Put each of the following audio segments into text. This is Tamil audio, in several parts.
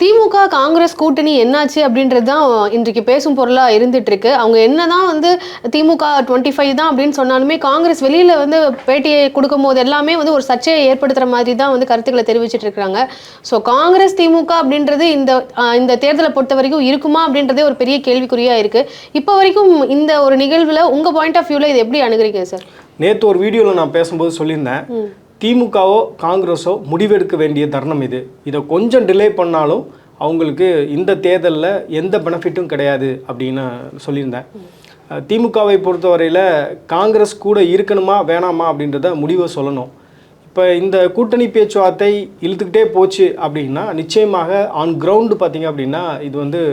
திமுக காங்கிரஸ் கூட்டணி என்னாச்சு அப்படின்றது தான் இன்றைக்கு பேசும் பொருளா இருந்துட்டு இருக்கு. அவங்க என்னதான் வந்து திமுக 25 தான் அப்படின்னு சொன்னாலுமே காங்கிரஸ் வெளியில வந்து பேட்டியை கொடுக்கும் போது எல்லாமே வந்து ஒரு சர்ச்சையை ஏற்படுத்துற மாதிரி தான் வந்து கருத்துக்களை தெரிவிச்சிட்டு இருக்காங்க. ஸோ காங்கிரஸ் திமுக அப்படின்றது இந்த தேர்தலை பொறுத்த வரைக்கும் இருக்குமா அப்படின்றதே ஒரு பெரிய கேள்விக்குறியா இருக்கு. இப்போ வரைக்கும் இந்த ஒரு நிகழ்வுல உங்க பாயிண்ட் ஆஃப் வியூல இது எப்படி அணுகுறீங்க சார்? நேற்று ஒரு வீடியோவில் நான் பேசும்போது சொல்லியிருந்தேன், திமுகவோ காங்கிரஸோ முடிவெடுக்க வேண்டிய தருணம் இது. இதை கொஞ்சம் டிலே பண்ணாலும் அவங்களுக்கு இந்த தேர்தலில் எந்த பெனிஃபிட்டும் கிடையாது அப்படின்னு சொல்லியிருந்தேன். திமுகவை பொறுத்தவரையில் காங்கிரஸ் கூட இருக்கணுமா வேணாமா அப்படின்றத முடிவை சொல்லணும். இப்போ இந்த கூட்டணி பேச்சுவார்த்தை இழுத்துக்கிட்டே போச்சு அப்படின்னா நிச்சயமாக ஆன் கிரவுண்டு பார்த்திங்க அப்படின்னா இது வந்து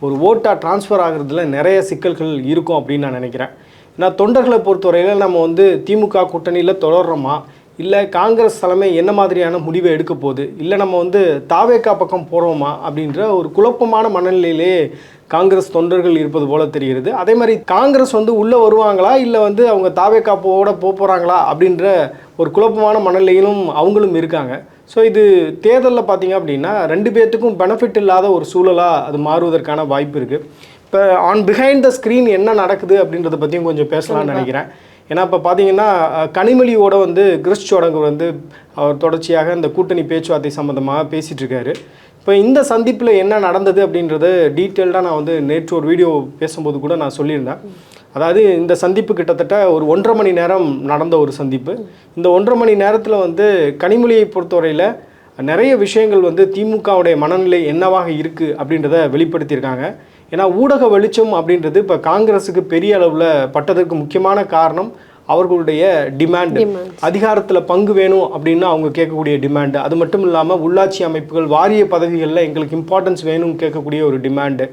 ஒரு ஓட்டாக டிரான்ஸ்ஃபர் ஆகிறதுல நிறைய சிக்கல்கள் இருக்கும் அப்படின்னு நான் நினைக்கிறேன். ஏன்னா தொண்டர்களை பொறுத்தவரையில் நம்ம வந்து திமுக கூட்டணியில் தொடர்றோமா, இல்லை காங்கிரஸ் தலைமை என்ன மாதிரியான முடிவை எடுக்க போகுது, இல்லை நம்ம வந்து தாவேக்கா பக்கம் போகிறோமா அப்படின்ற ஒரு குழப்பமான மனநிலையிலே காங்கிரஸ் தொண்டர்கள் இருப்பது போல தெரிகிறது. அதே மாதிரி காங்கிரஸ் வந்து உள்ளே வருவாங்களா இல்லை வந்து அவங்க தாவேக்கா போகிறாங்களா அப்படின்ற ஒரு குழப்பமான மனநிலையிலும் அவங்களும் இருக்காங்க. ஸோ இது தேர்தலில் பார்த்திங்க அப்படின்னா ரெண்டு பேர்த்துக்கும் பெனிஃபிட் இல்லாத ஒரு சூழலாக அது மாறுவதற்கான வாய்ப்பு இருக்குது. இப்போ ஆன் பிஹைண்ட் த ஸ்க்ரீன் என்ன நடக்குது அப்படின்றத பற்றியும் கொஞ்சம் பேசலாம்னு நினைக்கிறேன். ஏன்னா இப்போ பார்த்தீங்கன்னா கனிமொழியோட வந்து கிறிஸ் சோடங்கர் வந்து அவர் தொடர்ச்சியாக இந்த கூட்டணி பேச்சுவார்த்தை சம்மந்தமாக பேசிகிட்டு இருக்காரு. இப்போ இந்த சந்திப்பில் என்ன நடந்தது அப்படின்றது டீட்டெயில்டாக நான் வந்து நேற்று ஒரு வீடியோ பேசும்போது கூட நான் சொல்லியிருந்தேன். அதாவது இந்த சந்திப்பு கிட்டத்தட்ட ஒரு 1.5 மணி நேரம் நடந்த ஒரு சந்திப்பு. இந்த 1.5 மணி நேரத்தில் வந்து கனிமொழியை பொறுத்தவரையில் நிறைய விஷயங்கள் வந்து திமுகவுடைய மனநிலை என்னவாக இருக்குது அப்படின்றத வெளிப்படுத்தியிருக்காங்க. ஏன்னா ஊடக வெளிச்சம் அப்படின்றது இப்போ காங்கிரஸுக்கு பெரிய அளவில் பட்டதற்கு முக்கியமான காரணம் அவர்களுடைய டிமாண்டு. அதிகாரத்தில் பங்கு வேணும் அப்படின்னு அவங்க கேட்கக்கூடிய டிமாண்டு. அது மட்டும் இல்லாமல் உள்ளாட்சி அமைப்புகள் வாரிய பதவிகளில் எங்களுக்கு இம்பார்ட்டன்ஸ் வேணும்னு கேட்கக்கூடிய ஒரு டிமாண்டு.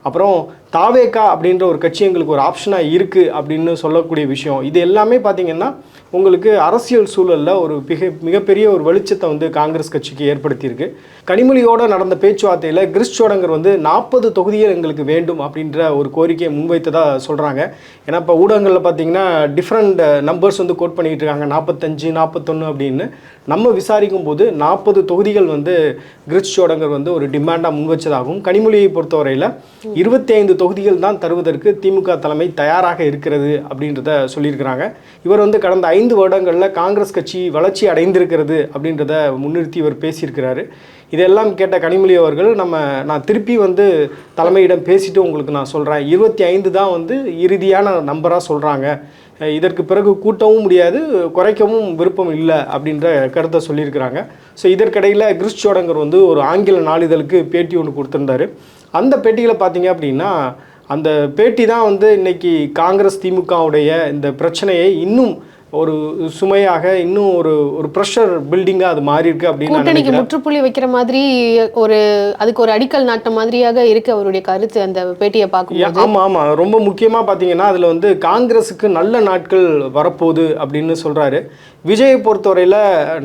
அப்புறம் தாவேக்கா அப்படின்ற ஒரு கட்சி எங்களுக்கு ஒரு ஆப்ஷனாக இருக்குது அப்படின்னு சொல்லக்கூடிய விஷயம். இது எல்லாமே பார்த்திங்கன்னா உங்களுக்கு அரசியல் சூழலில் ஒரு மிகப்பெரிய ஒரு வெளிச்சத்தை வந்து காங்கிரஸ் கட்சிக்கு ஏற்படுத்தியிருக்கு. கனிமொழியோடு நடந்த பேச்சுவார்த்தையில் கிறிஸ் சோடங்கர் வந்து 40 தொகுதிகள் எங்களுக்கு வேண்டும் அப்படின்ற ஒரு கோரிக்கையை முன்வைத்ததாக சொல்கிறாங்க. ஏன்னா இப்போ ஊடகங்களில் பார்த்திங்கன்னா டிஃப்ரெண்ட் நம்பர்ஸ் வந்து கோட் பண்ணிகிட்டு இருக்காங்க, 45 41 அப்படின்னு. நம்ம விசாரிக்கும் போது 40 தொகுதிகள் வந்து கிறிஸ் சோடங்கர் வந்து ஒரு டிமாண்டாக முன்வச்சதாகவும், கனிமொழியை பொறுத்தவரையில் 25 தொகுதிகள் தான் தருவதற்கு திமுக தலைமை தயாராக இருக்கிறது அப்படின்றத சொல்லியிருக்கிறாங்க. இவர் வந்து கடந்த 5 வருடங்களில் காங்கிரஸ் கட்சி வளர்ச்சி அடைந்திருக்கிறது அப்படின்றத முன்னிறுத்தி இவர் பேசியிருக்கிறாரு. இதெல்லாம் கேட்ட கனிமொழி அவர்கள் நான் திருப்பி வந்து தலைமையிடம் பேசிட்டு உங்களுக்கு நான் சொல்கிறேன், 25 தான் வந்து இறுதியான நம்பராக சொல்கிறாங்க, இதற்கு பிறகு கூட்டவும் முடியாது குறைக்கவும் விருப்பம் இல்லை அப்படின்ற கருத்தை சொல்லியிருக்கிறாங்க. ஸோ இதற்கிடையில் கிறிஸ் சோடங்கர் வந்து ஒரு ஆங்கில நாளிதழுக்கு பேட்டி ஒன்று கொடுத்துருந்தாரு. அந்த பேட்டியில் பார்த்தீங்க அப்படின்னா அந்த பேட்டி தான் வந்து இன்றைக்கி காங்கிரஸ் திமுகவுடைய இந்த பிரச்சனையை இன்னும் ஒரு சுமையாக இன்னும் ஒரு ப்ரெஷர் பில்டிங்காக அது மாறி இருக்கு அப்படின்னு கூட்டணிக்கு முற்றுப்புள்ளி வைக்கிற மாதிரி அதுக்கு ஒரு அடிக்கல் நாட்ட மாதிரியாக இருக்கு அவருடைய கருத்து அந்த பேட்டியை பார்க்கும்போது. ஆமாம், ரொம்ப முக்கியமாக பார்த்தீங்கன்னா அதில் வந்து காங்கிரஸுக்கு நல்ல நாட்கள் வரப்போகுது அப்படின்னு சொல்கிறாரு. விஜயை பொறுத்தவரையில்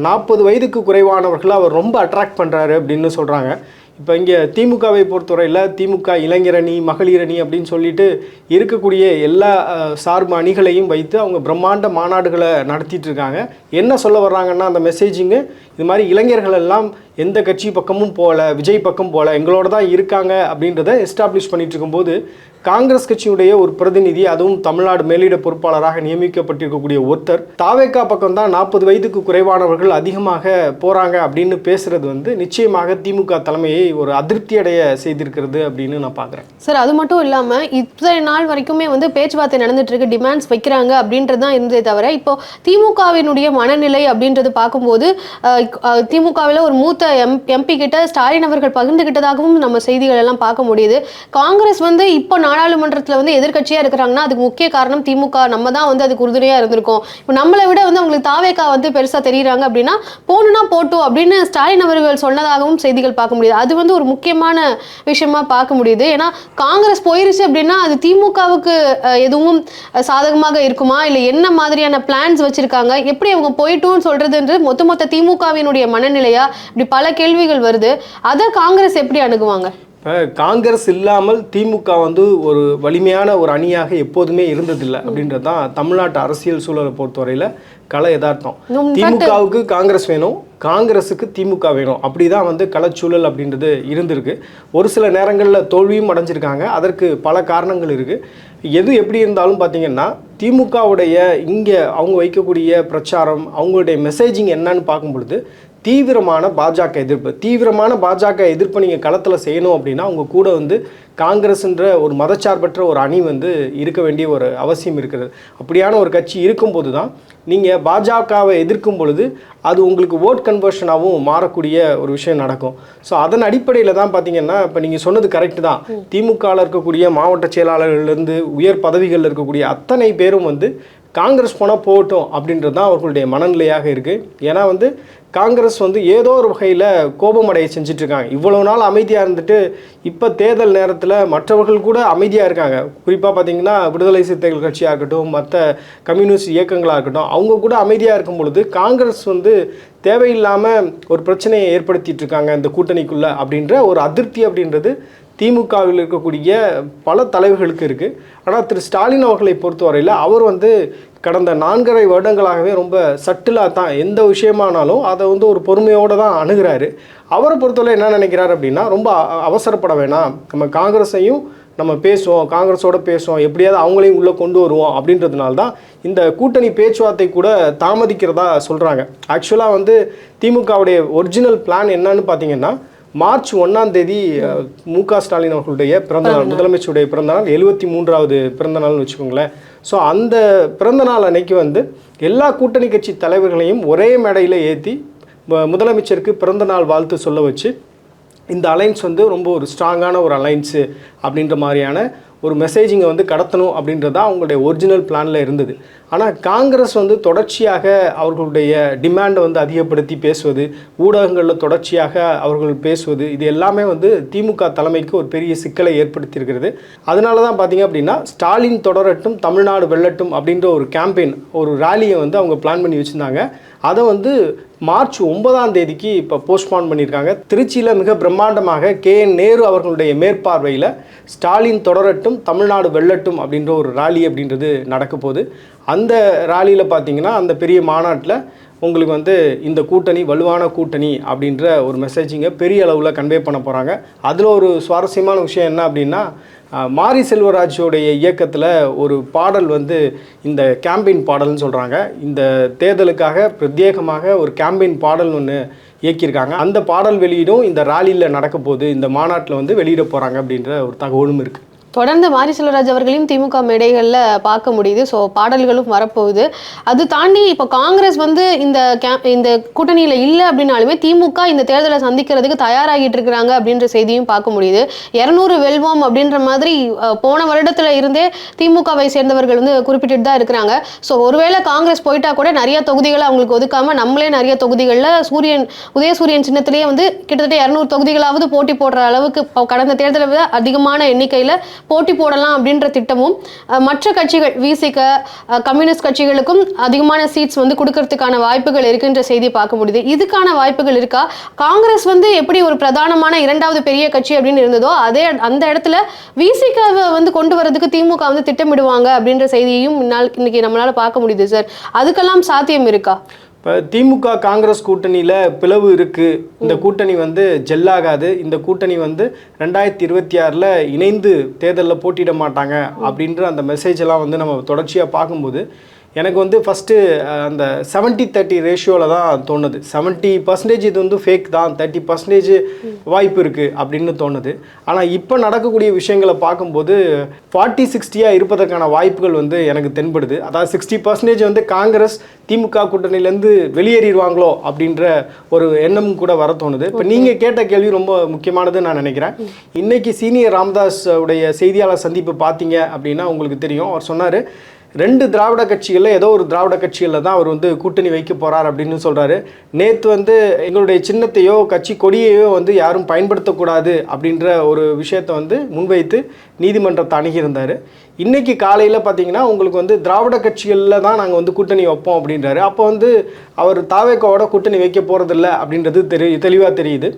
40 வயதுக்கு குறைவானவர்களை அவர் ரொம்ப அட்ராக்ட் பண்ணுறாரு அப்படின்னு சொல்கிறாங்க. இப்போ இங்கே திமுகவை பொறுத்தவரையில் திமுக இளைஞரணி மகளிரணி அப்படின்னு சொல்லிட்டு இருக்கக்கூடிய எல்லா சார்பு அணிகளையும் வைத்து அவங்க பிரம்மாண்ட மாநாடுகளை நடத்திட்டு இருக்காங்க. என்ன சொல்ல வர்றாங்கன்னா அந்த மெசேஜிங்கு இது மாதிரி இளைஞர்கள் எல்லாம் எந்த கட்சி பக்கமும் போகல, விஜய் பக்கம் போகல, எங்களோட தான் இருக்காங்க அப்படின்றத எஸ்டாப்ளிஷ் பண்ணிட்டு இருக்கும்போது காங்கிரஸ் கட்சியுடைய ஒரு பிரதிநிதி, அதுவும் தமிழ்நாடு மேலிட பொறுப்பாளராக நியமிக்கப்பட்டிருக்கக்கூடிய ஒருத்தர் தாவேக்கா பக்கம் தான் 40 வயதுக்கு குறைவானவர்கள் அதிகமாக போகிறாங்க அப்படின்னு பேசுகிறது வந்து நிச்சயமாக திமுக தலைமையை ஒரு அதிருப்தி அடைய செய்திருக்கிறது அப்படின்னு நான் பார்க்குறேன். சார் அது மட்டும் இல்லாமல் இத்தனை நாள் வரைக்குமே வந்து பேச்சுவார்த்தை நடந்துட்டு இருக்கு, டிமாண்ட்ஸ் வைக்கிறாங்க அப்படின்றது தான் இருந்ததே தவிர இப்போ திமுகவினுடைய மனநிலை அப்படின்றது பார்க்கும்போது திமுகவில் ஒரு மூத்த எம்பி கிட்ட ஸ்டாலின் அவர்கள் பகிர்ந்துகிட்டதாகவும் நம்ம செய்திகள் எல்லாம் பார்க்க முடியுது. காங்கிரஸ் வந்து இப்போ நாடாளுமன்றத்தில் வந்து எதிர்கட்சியாக இருக்கிறாங்கன்னா அதுக்கு முக்கிய காரணம் திமுக, நம்ம தான் வந்து அதுக்கு உறுதுணையாக இருந்திருக்கோம். இப்போ நம்மளை விட வந்து அவங்களுக்கு தாவேக்கா வந்து பெருசாக தெரியுறாங்க அப்படின்னா போகணுன்னா போட்டோம் அப்படின்னு ஸ்டாலின் அவர்கள் சொன்னதாகவும் செய்திகள் பார்க்க முடியுது. அது வந்து ஒரு முக்கியமான விஷயமா பார்க்க முடியுது. ஏன்னா காங்கிரஸ் போயிருச்சு அப்படின்னா அது திமுகவுக்கு எதுவும் சாதகமாக இருக்குமா, இல்லை என்ன மாதிரியான பிளான்ஸ் வச்சிருக்காங்க, எப்படி அவங்க போயிட்டோன்னு சொல்றதுன்றது மொத்த திமுகவினுடைய மனநிலையா, இப்படி பல கேள்விகள் வருது. அதை காங்கிரஸ் எப்படி அணுகுவாங்க? இப்போ காங்கிரஸ் இல்லாமல் திமுக வந்து ஒரு வலிமையான ஒரு அணியாக எப்போதுமே இருந்ததில்லை அப்படின்றது தான் தமிழ்நாட்டு அரசியல் சூழலை பொறுத்தவரையில் கள யதார்த்தம். திமுகவுக்கு காங்கிரஸ் வேணும், காங்கிரஸுக்கு திமுக வேணும், அப்படிதான் வந்து களச்சூழல் அப்படின்றது இருந்திருக்கு. ஒரு சில நேரங்களில் தோல்வியும் அடைஞ்சிருக்காங்க. அதற்கு பல காரணங்கள் இருக்குது. எது எப்படி இருந்தாலும் பார்த்தீங்கன்னா திமுகவுடைய இங்கே அவங்க வைக்கக்கூடிய பிரச்சாரம், அவங்களுடைய மெசேஜிங் என்னன்னு பார்க்கும் பொழுது தீவிரமான பாஜக எதிர்ப்பை நீங்கள் களத்தில் செய்யணும் அப்படின்னா அவங்க கூட வந்து காங்கிரஸ்ன்ற ஒரு மதச்சார்பற்ற ஒரு அணி வந்து இருக்க வேண்டிய ஒரு அவசியம் இருக்கிறது. அப்படியான ஒரு கட்சி இருக்கும்போது தான் நீங்கள் பாஜகவை எதிர்க்கும் பொழுது அது உங்களுக்கு ஓட் கன்வர்ஷனாகவும் மாறக்கூடிய ஒரு விஷயம் நடக்கும். ஸோ அதன் அடிப்படையில் தான் பார்த்தீங்கன்னா இப்போ நீங்கள் சொன்னது கரெக்டு தான். திமுகவில் இருக்கக்கூடிய மாவட்ட செயலாளர்கள்லேருந்து உயர் பதவிகளில் இருக்கக்கூடிய அத்தனை பேரும் வந்து காங்கிரஸ் போனால் போகட்டும் அப்படின்றது தான் அவர்களுடைய மனநிலையாக இருக்குது. ஏன்னா வந்து காங்கிரஸ் வந்து ஏதோ ஒரு வகையில் கோபமடைய செஞ்சிட்ருக்காங்க. இவ்வளோ நாள் அமைதியாக இருந்துட்டு இப்போ தேர்தல் நேரத்தில் மற்றவர்கள் கூட அமைதியாக இருக்காங்க. குறிப்பாக பார்த்திங்கன்னா விடுதலை சிறுத்தைகள் கட்சியாக இருக்கட்டும், மற்ற கம்யூனிஸ்ட் இயக்கங்களாக இருக்கட்டும், அவங்க கூட அமைதியாக இருக்கும் பொழுது காங்கிரஸ் வந்து தேவையில்லாமல் ஒரு பிரச்சனையை ஏற்படுத்திட்டு இருக்காங்க இந்த கூட்டணிக்குள்ளே அப்படின்ற ஒரு அதிருப்தி அப்படின்றது திமுகவில் இருக்கக்கூடிய பல தலைவர்களுக்கு இருக்குது. ஆனால் திரு ஸ்டாலின் அவர்களை பொறுத்தவரையில் அவர் வந்து கடந்த 4.5 வருடங்களாகவே ரொம்ப சட்டிலாக தான் எந்த விஷயமானாலும் அதை வந்து ஒரு பொறுமையோடு தான் அணுகிறாரு. அவரை பொறுத்தவரை என்ன நினைக்கிறார் அப்படின்னா, ரொம்ப அவசரப்பட வேணாம், நம்ம காங்கிரஸையும் நம்ம காங்கிரஸோட பேசுவோம், எப்படியாவது அவங்களையும் உள்ளே கொண்டு வருவோம் அப்படின்றதுனால தான் இந்த கூட்டணி பேச்சுவார்த்தை கூட தாமதிக்கிறதா சொல்கிறாங்க. ஆக்சுவலாக வந்து திமுகவுடைய ஒரிஜினல் பிளான் என்னன்னு பார்த்தீங்கன்னா மார்ச் 1ஆம் தேதி மு.க. ஸ்டாலின் அவர்களுடைய பிறந்தநாள், முதலமைச்சருடைய பிறந்தநாள், 73வது பிறந்தநாள்னு வச்சுக்கோங்களேன். ஸோ அந்த பிறந்தநாள் அன்னைக்கு வந்து எல்லா கூட்டணி கட்சி தலைவர்களையும் ஒரே மேடையில் ஏற்றி முதலமைச்சருக்கு பிறந்தநாள் வாழ்த்து சொல்ல வச்சு இந்த அலைன்ஸ் வந்து ரொம்ப ஒரு ஸ்ட்ராங்கான ஒரு அலைன்ஸு அப்படின்ற மாதிரியான ஒரு மெசேஜிங்கை வந்து கடத்தணும் அப்படின்றது தான் அவங்களுடைய ஒரிஜினல் பிளானில் இருந்தது. ஆனால் காங்கிரஸ் வந்து தொடர்ச்சியாக அவர்களுடைய டிமாண்டை வந்து அதிகப்படுத்தி பேசுவது, ஊடகங்களில் தொடர்ச்சியாக அவர்கள் பேசுவது, இது எல்லாமே வந்து திமுக தலைமைக்கு ஒரு பெரிய சிக்கலை ஏற்படுத்தியிருக்கிறது. அதனால தான் பார்த்திங்க அப்படின்னா ஸ்டாலின் தொடரட்டும் தமிழ்நாடு வெல்லட்டும் அப்படின்ற ஒரு கேம்பெயின், ஒரு ரேலியை வந்து அவங்க பிளான் பண்ணி வச்சுருந்தாங்க. அதை வந்து மார்ச் 9ஆம் தேதிக்கு இப்போ போஸ்ட்பான் பண்ணியிருக்காங்க. திருச்சியில் மிக பிரம்மாண்டமாக KN நேரு அவர்களுடைய மேற்பார்வையில் ஸ்டாலின் தொடரட்டும் தமிழ்நாடு வெல்லட்டும் அப்படின்ற ஒரு ராலி அப்படின்றது நடக்க போகுது. அந்த ராலியில் பார்த்தீங்கன்னா அந்த பெரிய மாநாட்டில் உங்களுக்கு வந்து இந்த கூட்டணி வலுவான கூட்டணி அப்படின்ற ஒரு மெசேஜிங்கை பெரிய அளவில் கன்வே பண்ண போகிறாங்க. அதில் ஒரு சுவாரஸ்யமான விஷயம் என்ன அப்படின்னா, மாரி செல்வராஜோடைய இயக்கத்தில் ஒரு பாடல் வந்து இந்த கேம்பெயின் பாடல்னு சொல்கிறாங்க. இந்த தேர்தலுக்காக பிரத்யேகமாக ஒரு கேம்பெயின் பாடல் ஒன்று இயக்கியிருக்காங்க. அந்த பாடல் வெளியீடும் இந்த ராலியில் நடக்க போகுது, இந்த மாநாட்டில் வந்து வெளியிட போகிறாங்க அப்படின்ற ஒரு தகவலும் இருக்குது. தொடர்ந்து மாரி செல்வராஜ் அவர்களையும் திமுக மேடைகளில் பார்க்க முடியுது. ஸோ பாடல்களும் வரப்போகுது. அது தாண்டி இப்போ காங்கிரஸ் வந்து இந்த கூட்டணியில் இல்லை அப்படின்னாலுமே திமுக இந்த தேர்தலை சந்திக்கிறதுக்கு தயாராகிட்டு இருக்கிறாங்க அப்படின்ற செய்தியும் பார்க்க முடியுது. 200 வெல்வோம் அப்படின்ற மாதிரி போன வருடத்தில் இருந்தே திமுகவை சேர்ந்தவர்கள் வந்து குறிப்பிட்டு தான் இருக்கிறாங்க. ஸோ ஒருவேளை காங்கிரஸ் போயிட்டா கூட நிறைய தொகுதிகளை அவங்களுக்கு ஒதுக்காமல் நம்மளே நிறைய தொகுதிகளில் உதயசூரியன் சின்னத்திலேயே வந்து கிட்டத்தட்ட 200 தொகுதிகளாவது போட்டி போடுற அளவுக்கு கடந்த தேர்தலை விட அதிகமான எண்ணிக்கையில் போட்டி போடலாம் அப்படின்ற திட்டமும் மற்ற கட்சிகள் விசிக கம்யூனிஸ்ட் கட்சிகளுக்கும் அதிகமான சீட்ஸ் வந்து கொடுக்கறதுக்கான வாய்ப்புகள் இருக்குன்ற செய்தி பார்க்க முடியுது. இதுக்கான வாய்ப்புகள் இருக்கா? காங்கிரஸ் வந்து எப்படி ஒரு பிரதானமான 2வது பெரிய கட்சி அப்படின்னு இருந்ததோ அந்த இடத்துல விசிகாவை வந்து கொண்டு வரதுக்கு திமுக வந்து திட்டமிடுவாங்க அப்படின்ற செய்தியையும் இன்னைக்கு நம்மளால பார்க்க முடியுது சார். அதுக்கெல்லாம் சாத்தியம் இருக்கா? இப்போ திமுக காங்கிரஸ் கூட்டணியில் பிளவு இருக்குது. இந்த கூட்டணி வந்து ஜெல்லாகாது. இந்த கூட்டணி வந்து 2026 இணைந்து தேர்தலில் போட்டியிட மாட்டாங்க அப்படின்ற அந்த மெசேஜ் எல்லாம் வந்து நம்ம தொடர்ச்சியாக பார்க்கும்போது எனக்கு வந்து ஃபஸ்ட்டு அந்த 70-30 ரேஷியோவில் தான் தோணுது. 70% இது வந்து ஃபேக் தான், 30% வாய்ப்பு இருக்குது அப்படின்னு தோணுது. ஆனால் இப்போ நடக்கக்கூடிய விஷயங்களை பார்க்கும்போது 40-60 இருப்பதற்கான வாய்ப்புகள் வந்து எனக்கு தென்படுது. அதாவது 60% வந்து காங்கிரஸ் திமுக கூட்டணியிலேருந்து வெளியேறிடுவாங்களோ அப்படின்ற ஒரு எண்ணம் கூட வர தோணுது. இப்போ நீங்கள் கேட்ட கேள்வி ரொம்ப முக்கியமானதுன்னு நான் நினைக்கிறேன். இன்றைக்கி சீனியர் ராமதாஸ் உடைய செய்தியாளர் சந்திப்பு பார்த்தீங்க அப்படின்னா உங்களுக்கு தெரியும். அவர் சொன்னார், 2 திராவிட கட்சிகளில் ஏதோ ஒரு திராவிட கட்சிகளில் தான் அவர் வந்து கூட்டணி வைக்க போகிறார் அப்படின்னு சொல்கிறாரு. நேற்று வந்து எங்களுடைய சின்னத்தையோ கட்சி கொடியையோ வந்து யாரும் பயன்படுத்தக்கூடாது அப்படின்ற ஒரு விஷயத்தை வந்து முன்வைத்து நீதிமன்றத்தை அணுகியிருந்தார். இன்றைக்கி காலையில் பார்த்தீங்கன்னா உங்களுக்கு வந்து திராவிட கட்சிகளில் தான் நாங்கள் வந்து கூட்டணி வைப்போம் அப்படின்றாரு. அப்போ வந்து அவர் தாவேக்காவோட கூட்டணி வைக்க போகிறதில்ல அப்படின்றது தெளிவாக தெரியுது.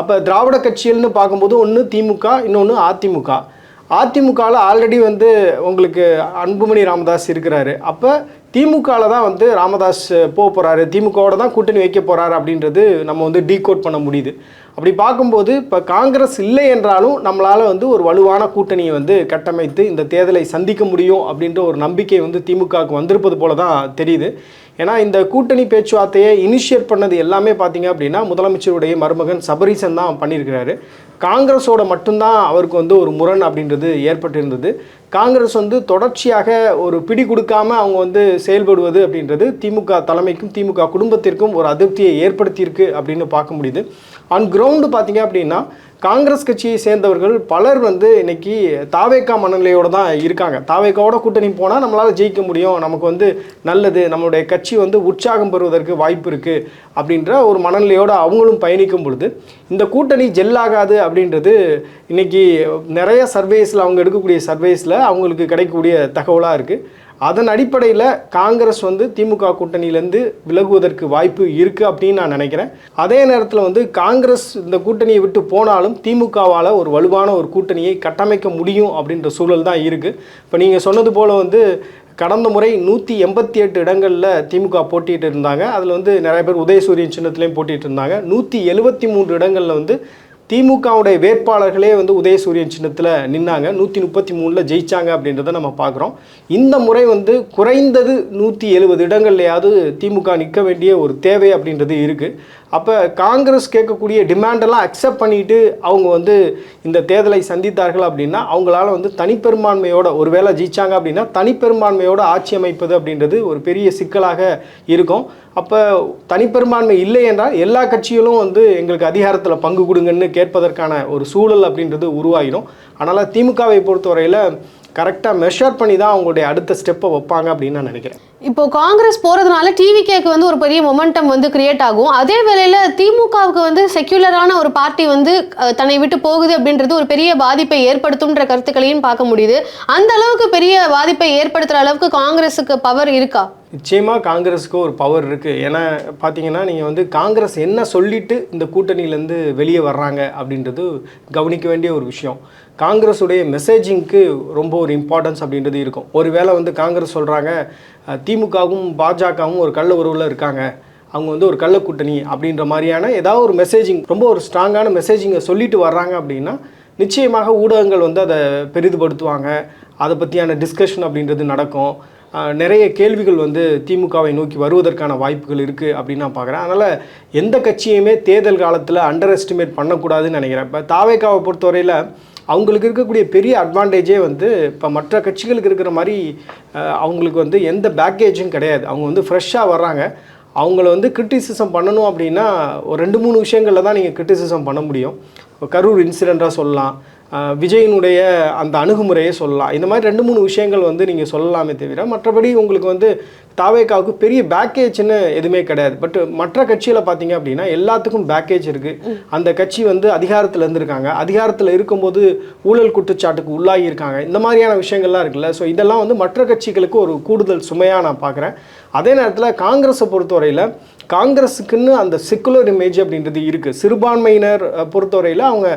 அப்போ திராவிட கட்சிகள்னு பார்க்கும்போது ஒன்று திமுக, இன்னொன்று அதிமுக. அதிமுகவில் ஆல்ரெடி வந்து உங்களுக்கு அன்புமணி ராமதாஸ் இருக்கிறாரு. அப்போ திமுகவில் தான் வந்து ராமதாஸ் போகிறாரு, திமுகவோட தான் கூட்டணி வைக்க போகிறாரு அப்படின்றது நம்ம வந்து டீகோட் பண்ண முடியுது. அப்படி பார்க்கும்போது இப்போ காங்கிரஸ் இல்லை என்றாலும் நம்மளால் வந்து ஒரு வலுவான கூட்டணியை வந்து கட்டமைத்து இந்த தேர்தலை சந்திக்க முடியும் அப்படின்ற ஒரு நம்பிக்கை வந்து திமுகவுக்கு வந்திருப்பது போல தான் தெரியுது. ஏன்னா இந்த கூட்டணி பேச்சுவார்த்தையை இனிஷியேட் பண்ணது எல்லாமே பார்த்தீங்க அப்படின்னா முதலமைச்சருடைய மருமகன் சபரீசன் தான் பண்ணியிருக்கிறாரு. காங்கிரஸோட மட்டும்தான் அவருக்கு வந்து ஒரு முரண் அப்படின்றது ஏற்பட்டிருந்தது. காங்கிரஸ் வந்து தொடர்ச்சியாக ஒரு பிடி கொடுக்காம அவங்க வந்து செயல்படுவது அப்படின்றது திமுக தலைமைக்கும் திமுக குடும்பத்திற்கும் ஒரு அதிருப்தியை ஏற்படுத்தியிருக்கு அப்படின்னு பார்க்க முடியுது. ஆன் கிரவுண்டு பார்த்தீங்க அப்படின்னா காங்கிரஸ் கட்சியை சேர்ந்தவர்கள் பலர் வந்து இன்னைக்கு தாவேக்கா மனநிலையோடு தான் இருக்காங்க. தாவேக்காவோட கூட்டணி போனால் நம்மளால் ஜெயிக்க முடியும், நமக்கு வந்து நல்லது, நம்மளுடைய கட்சி வந்து உற்சாகம் பெறுவதற்கு வாய்ப்பு இருக்குது அப்படின்ற ஒரு மனநிலையோடு அவங்களும் பயணிக்கும் பொழுது இந்த கூட்டணி ஜெல்லாகாது அப்படின்றது இன்றைக்கி நிறைய சர்வேஸில் அவங்க எடுக்கக்கூடிய சர்வேஸில் அவங்களுக்கு கிடைக்கக்கூடிய தகவலாக இருக்குது. அதன் அடிப்படையில் காங்கிரஸ் வந்து திமுக கூட்டணியிலேருந்து விலகுவதற்கு வாய்ப்பு இருக்குது அப்படின்னு நான் நினைக்கிறேன். அதே நேரத்தில் வந்து காங்கிரஸ் இந்த கூட்டணியை விட்டு போனாலும் திமுகவால் ஒரு வலுவான ஒரு கூட்டணியை கட்டமைக்க முடியும் அப்படின்ற சூழல் தான் இருக்குது. இப்போ நீங்கள் சொன்னது போல் வந்து கடந்த முறை 188 இடங்களில் திமுக போட்டிட்டு இருந்தாங்க. அதில் வந்து நிறைய பேர் உதயசூரியன் சின்னத்துலேயும் போட்டிட்டு இருந்தாங்க. 173 இடங்களில் வந்து திமுகவுடைய வேட்பாளர்களே வந்து உதயசூரியன் சின்னத்தில் நின்னாங்க. 133 ஜெயிச்சாங்க அப்படின்றத நம்ம பார்க்குறோம். இந்த முறை வந்து குறைந்தது 170 இடங்கள்லையாவது திமுக நிற்க வேண்டிய ஒரு தேவை அப்படின்றது இருக்குது. அப்போ காங்கிரஸ் கேட்கக்கூடிய டிமாண்டெல்லாம் அக்செப்ட் பண்ணிட்டு அவங்க வந்து இந்த தேர்தலை சந்தித்தார்கள் அப்படின்னா அவங்களால வந்து தனிப்பெரும்பான்மையோட ஒரு வேளை ஜெயிச்சாங்க அப்படின்னா தனிப்பெரும்பான்மையோட ஆட்சி அமைப்பது அப்படின்றது ஒரு பெரிய சிக்கலாக இருக்கும். அப்போ தனிப்பெரும்பான்மை இல்லை என்றால் எல்லா கட்சிகளும் வந்து எங்களுக்கு அதிகாரத்தில் பங்கு கொடுங்கன்னு கேட்பதற்கான ஒரு சூழல் அப்படின்றது உருவாகிடும். அதனால் திமுகவை பொறுத்தவரையில் கரெக்டாக மெஷர் பண்ணி தான் அவங்களுடைய அடுத்த ஸ்டெப்பை வைப்பாங்க அப்படின்னு நான் நினைக்கிறேன். இப்போ காங்கிரஸ் போகிறதுனால டிவிகேக்கு வந்து ஒரு பெரிய மொமெண்டம் வந்து கிரியேட் ஆகும். அதே வேளையில் திமுகவுக்கு வந்து செக்யூலரான ஒரு பார்ட்டி வந்து தன்னை விட்டு போகுது அப்படின்றது ஒரு பெரிய பாதிப்பை ஏற்படுத்தும்ன்ற கருத்துக்களையும் பார்க்க முடியுது. அந்த அளவுக்கு பெரிய பாதிப்பை ஏற்படுத்துகிற அளவுக்கு காங்கிரஸுக்கு பவர் இருக்கா? நிச்சயமாக காங்கிரஸுக்கு ஒரு பவர் இருக்குது. ஏன்னா பார்த்தீங்கன்னா நீங்கள் வந்து காங்கிரஸ் என்ன சொல்லிட்டு இந்த கூட்டணியிலேருந்து வெளியே வர்றாங்க அப்படின்றது கவனிக்க வேண்டிய ஒரு விஷயம். காங்கிரஸுடைய மெசேஜிங்க்கு ரொம்ப ஒரு இம்பார்ட்டன்ஸ் அப்படின்றது இருக்கும். ஒருவேளை வந்து காங்கிரஸ் சொல்கிறாங்க திமுகவும் பாஜகவும் ஒரு கள்ள உறவில் இருக்காங்க, அவங்க வந்து ஒரு கள்ள கூட்டணி அப்படின்ற மாதிரியான ஏதாவது ஒரு மெசேஜிங், ரொம்ப ஒரு ஸ்ட்ராங்கான மெசேஜிங்கை சொல்லிட்டு வர்றாங்க அப்படின்னா நிச்சயமாக ஊடகங்கள் வந்து அதை பெரிதுபடுத்துவாங்க. அதை பற்றியான டிஸ்கஷன் அப்படின்றது நடக்கும். நிறைய கேள்விகள் வந்து திமுகவை நோக்கி வருவதற்கான வாய்ப்புகள் இருக்குது அப்படின்னு நான் பார்க்குறேன். அதனால் எந்த கட்சியுமே தேர்தல் காலத்தில் அண்டர் எஸ்டிமேட் பண்ணக்கூடாதுன்னு நினைக்கிறேன். இப்போ தாவேக்காவை பொறுத்தவரையில் அவங்களுக்கு இருக்கக்கூடிய பெரிய அட்வான்டேஜே வந்து இப்போ மற்ற கட்சிகளுக்கு இருக்கிற மாதிரி அவங்களுக்கு வந்து எந்த பேக்கேஜும் கிடையாது. அவங்க வந்து ஃப்ரெஷ்ஷாக வர்றாங்க. அவங்கள வந்து கிரிட்டிசிசம் பண்ணணும் அப்படின்னா ஒரு 2-3 விஷயங்களில் தான் நீங்கள் கிரிட்டிசிசம் பண்ண முடியும். கரூர் இன்சிடெண்ட்டாக சொல்லலாம், விஜயினுடைய அந்த அணுகுமுறையை சொல்லலாம். இந்த மாதிரி 2-3 விஷயங்கள் வந்து நீங்கள் சொல்லலாமே தவிர மற்றபடி உங்களுக்கு வந்து தாவேக்காவுக்கு பெரிய பேக்கேஜ்னு எதுவுமே கிடையாது. பட் மற்ற கட்சியில் பார்த்தீங்க அப்படின்னா எல்லாத்துக்கும் பேக்கேஜ் இருக்குது. அந்த கட்சி வந்து அதிகாரத்தில் இருந்திருக்காங்க, அதிகாரத்தில் இருக்கும்போது ஊழல் குற்றச்சாட்டுக்கு உள்ளாகி இருக்காங்க. இந்த மாதிரியான விஷயங்கள்லாம் இருக்குல்ல. ஸோ இதெல்லாம் வந்து மற்ற கட்சிகளுக்கு ஒரு கூடுதல் சுமையாக நான் பார்க்குறேன். அதே நேரத்தில் காங்கிரஸை பொறுத்தவரையில் காங்கிரஸுக்குன்னு அந்த செக்குலர் இமேஜ் அப்படின்றது இருக்குது. சிறுபான்மையினர் பொறுத்தவரையில் அவங்க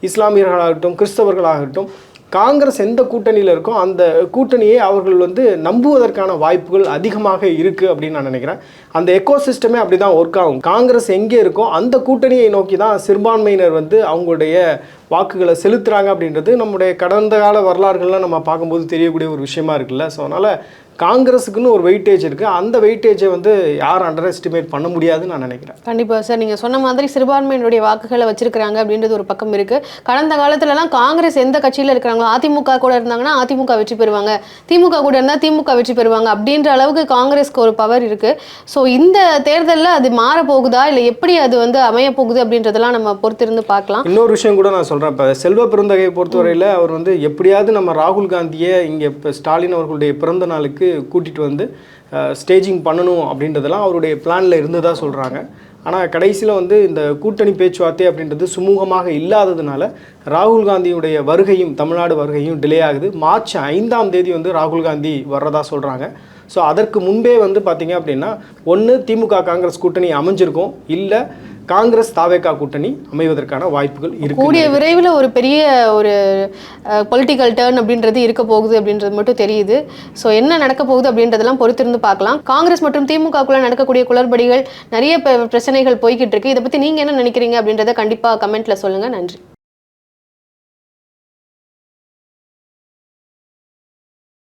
இஸ்லாமியர்களாகட்டும் கிறிஸ்தவர்களாகட்டும் காங்கிரஸ் எந்த கூட்டணியில் இருக்கோ அந்த கூட்டணியை அவர்கள் வந்து நம்புவதற்கான வாய்ப்புகள் அதிகமாக இருக்குது அப்படின்னு நான் நினைக்கிறேன். அந்த எக்கோசிஸ்டமே அப்படி தான் ஒர்க் ஆகும். காங்கிரஸ் எங்கே இருக்கோ அந்த கூட்டணியை நோக்கி தான் சிறுபான்மையினர் வந்து அவங்களுடைய வாக்குகளை செலுத்துகிறாங்க அப்படின்றது நம்முடைய கடந்த கால வரலாறுகள்லாம் நம்ம பார்க்கும்போது தெரியக்கூடிய ஒரு விஷயமா இருக்குல்ல. ஸோ அதனால் காங்கிரஸுக்குன்னு ஒரு வெயிட்டேஜ் இருக்குது. அந்த வெயிட்டேஜை வந்து யாரும் அண்டர் எஸ்டிமேட் பண்ண முடியாதுன்னு நான் நினைக்கிறேன். கண்டிப்பாக சார், நீங்கள் சொன்ன மாதிரி சிறுபான்மையினுடைய வாக்குகளை வச்சிருக்கிறாங்க அப்படின்றது ஒரு பக்கம் இருக்குது. கடந்த காலத்துலலாம் காங்கிரஸ் எந்த கட்சியில் இருக்கிறாங்களோ அதிமுக கூட இருந்தாங்கன்னா அதிமுக வெற்றி பெறுவாங்க, திமுக கூட இருந்தால் திமுக வெற்றி பெறுவாங்க அப்படின்ற அளவுக்கு காங்கிரஸ்க்கு ஒரு பவர் இருக்குது. ஸோ இந்த தேர்தலில் அது மாற போகுதா இல்லை எப்படி அது வந்து அமைய போகுது அப்படின்றதெல்லாம் நம்ம பொறுத்திருந்து பார்க்கலாம். இன்னொரு விஷயம் கூட நான் சொல்கிறேன். சொல்கிறேன். இப்போ செல்வ பெருந்தகையை பொறுத்தவரையில் அவர் வந்து எப்படியாவது நம்ம ராகுல் காந்தியை இங்கே இப்போ ஸ்டாலின் அவர்களுடைய பிறந்த நாளுக்கு கூட்டிகிட்டு வந்து ஸ்டேஜிங் பண்ணணும் அப்படின்றதெல்லாம் அவருடைய பிளானில் இருந்ததாக சொல்கிறாங்க. ஆனால் கடைசியில் வந்து இந்த கூட்டணி பேச்சுவார்த்தை அப்படின்றது சுமூகமாக இல்லாததுனால ராகுல் காந்தியுடைய வருகையும் தமிழ்நாடு வருகையும் டிலே ஆகுது. மார்ச் 5ஆம் தேதி வந்து ராகுல் காந்தி வர்றதா சொல்கிறாங்க. ஸோ அதற்கு முன்பே வந்து பார்த்திங்க அப்படின்னா ஒன்று திமுக காங்கிரஸ் கூட்டணி அமைஞ்சிருக்கும், இல்லை காங்கிரஸ் தாவேகா கூட்டணி அமைவதற்கான வாய்ப்புகள் இருக்கு. கூடிய விரைவில் ஒரு பெரிய ஒரு பொலிட்டிக்கல் டர்ன் அப்படின்றது இருக்க போகுது அப்படின்றது மட்டும் தெரியுது. ஸோ என்ன நடக்க போகுது அப்படின்றதெல்லாம் பொறுத்திருந்து பார்க்கலாம். காங்கிரஸ் மற்றும் திமுகக்குள்ள நடக்கக்கூடிய குளறுபடிகள், நிறைய பிரச்சனைகள் போய்கிட்டு இருக்கு. இதை பற்றி நீங்கள் என்ன நினைக்கிறீங்க அப்படின்றத கண்டிப்பாக கமெண்ட்ல சொல்லுங்கள். நன்றி.